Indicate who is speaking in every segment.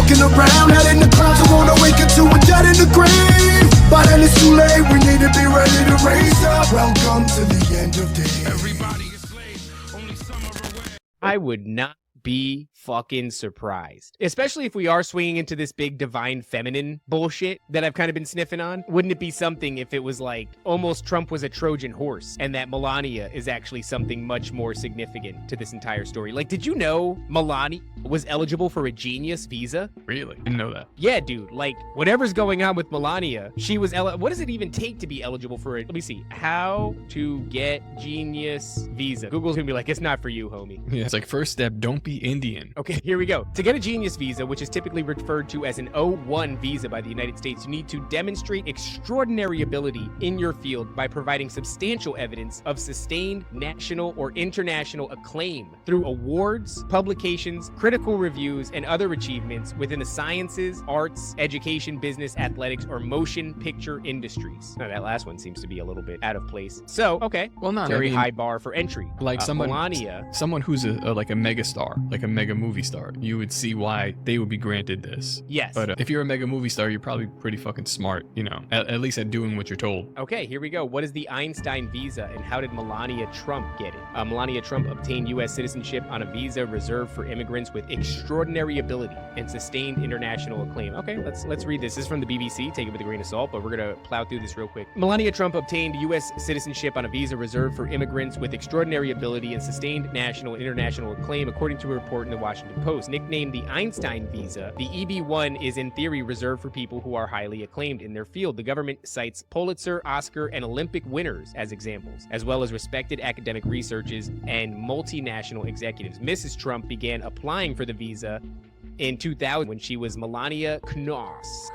Speaker 1: walking around, head in the clouds, I wanna wake up to a dead in the grave. But then it's too late, we need to be ready to raise up. Welcome to the end of days. Everybody is slave, only some are aware.
Speaker 2: I would not be fucking surprised, especially if we are swinging into this big divine feminine bullshit that I've kind of been sniffing on. Wouldn't it be something if it was like almost Trump was a Trojan horse and that Melania is actually something much more significant to this entire story? Like, did you know Melania was eligible for a genius visa?
Speaker 3: Really? Didn't know that.
Speaker 2: Yeah, dude. Like, whatever's going on with Melania, she was what does it even take to be eligible for it? Let me see. How to get genius visa. Google's gonna be like, it's not for you, homie.
Speaker 3: Yeah, it's like first step, don't be Indian.
Speaker 2: Okay, here we go. To get a genius visa, which is typically referred to as an O1 visa by the United States, you need to demonstrate extraordinary ability in your field by providing substantial evidence of sustained national or international acclaim through awards, publications, critical reviews, and other achievements within the sciences, arts, education, business, athletics, or motion picture industries. Now, that last one seems to be a little bit out of place. So, okay.
Speaker 3: Well, not
Speaker 2: very high bar for entry.
Speaker 3: Like
Speaker 2: Melania,
Speaker 3: someone who's like a mega star, like a mega movie star, you would see why they would be granted this.
Speaker 2: Yes.
Speaker 3: But if you're a mega movie star, you're probably pretty fucking smart, you know, at least at doing what you're told.
Speaker 2: Okay, here we go. What is the Einstein visa and how did Melania Trump get it? Melania Trump obtained U.S. citizenship on a visa reserved for immigrants with extraordinary ability and sustained international acclaim. Okay, let's read this. This is from the BBC. Take it with a grain of salt, but we're gonna plow through this real quick. Melania Trump obtained U.S. citizenship on a visa reserved for immigrants with extraordinary ability and sustained national and international acclaim, according to a report in the Washington Post. Nicknamed the Einstein visa, the EB-1 is in theory reserved for people who are highly acclaimed in their field. The government cites Pulitzer, Oscar, and Olympic winners as examples, as well as respected academic researchers and multinational executives. Mrs. Trump began applying for the visa in 2000 when she was Melania Knoss.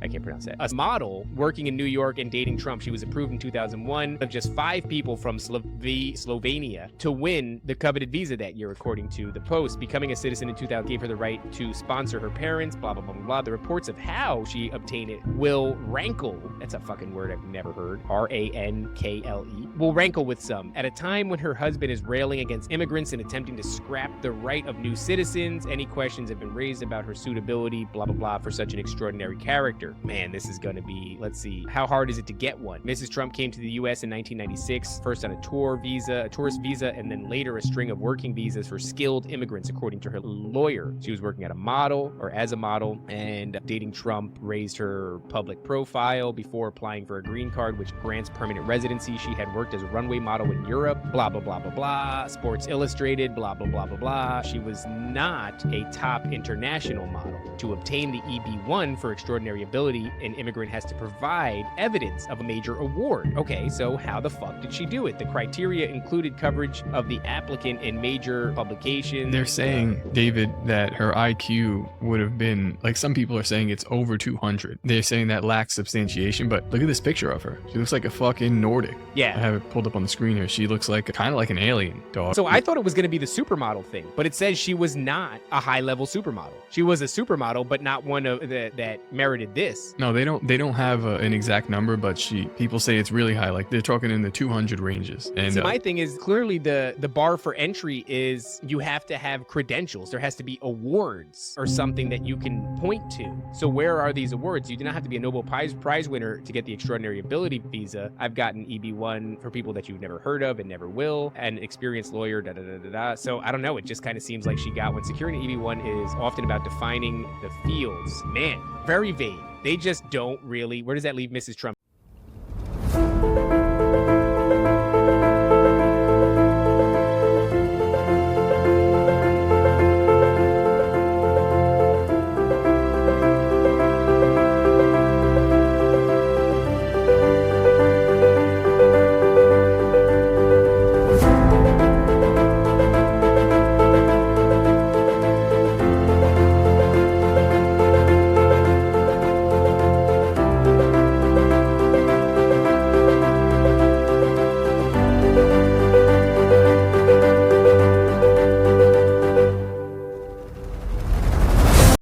Speaker 2: I can't pronounce that. A model working in New York and dating Trump. She was approved in 2001 of just 5 people from Slovenia to win the coveted visa that year, according to the Post. Becoming a citizen in 2000 gave her the right to sponsor her parents, blah, blah, blah, blah, blah. The reports of how she obtained it will rankle. That's a fucking word I've never heard. R-A-N-K-L-E. Will rankle with some. At a time when her husband is railing against immigrants and attempting to scrap the right of new citizens, any questions have been raised about her suitability, blah, blah, blah, for such an extraordinary character. Man, this is going to be, let's see, how hard is it to get one? Mrs. Trump came to the U.S. in 1996, first on a tourist visa, and then later a string of working visas for skilled immigrants, according to her lawyer. She was working as a model, and dating Trump raised her public profile before applying for a green card, which grants permanent residency. She had worked as a runway model in Europe, blah, blah, blah, blah, blah, Sports Illustrated, blah, blah, blah, blah, blah. She was not a top international model. To obtain the EB-1 for extraordinary ability, an immigrant has to provide evidence of a major award. Okay, so how the fuck did she do it? The criteria included coverage of the applicant in major publications.
Speaker 3: They're saying, David, that her IQ would have been, like, some people are saying it's over 200. They're saying that lacks substantiation, but look at this picture of her. She looks like a fucking Nordic.
Speaker 2: Yeah.
Speaker 3: I have it pulled up on the screen here. She looks like kind of like an alien, dog.
Speaker 2: So I thought it was going to be the supermodel thing, but it says she was not a high-level supermodel. She was a supermodel, but not one of that merited this.
Speaker 3: No, they don't have an exact number, but people say it's really high. Like, they're talking in the 200 ranges. And
Speaker 2: so my thing is, clearly the bar for entry is you have to have credentials. There has to be awards or something that you can point to. So where are these awards? You do not have to be a Nobel Prize winner to get the extraordinary ability visa. I've gotten EB-1 for people that you've never heard of and never will, an experienced lawyer, da da da da da. So I don't know. It just kind of seems like she got one. Securing an EB-1 is often about defining the fields. Man, very vague. They just don't really. Where does that leave Mrs. Trump?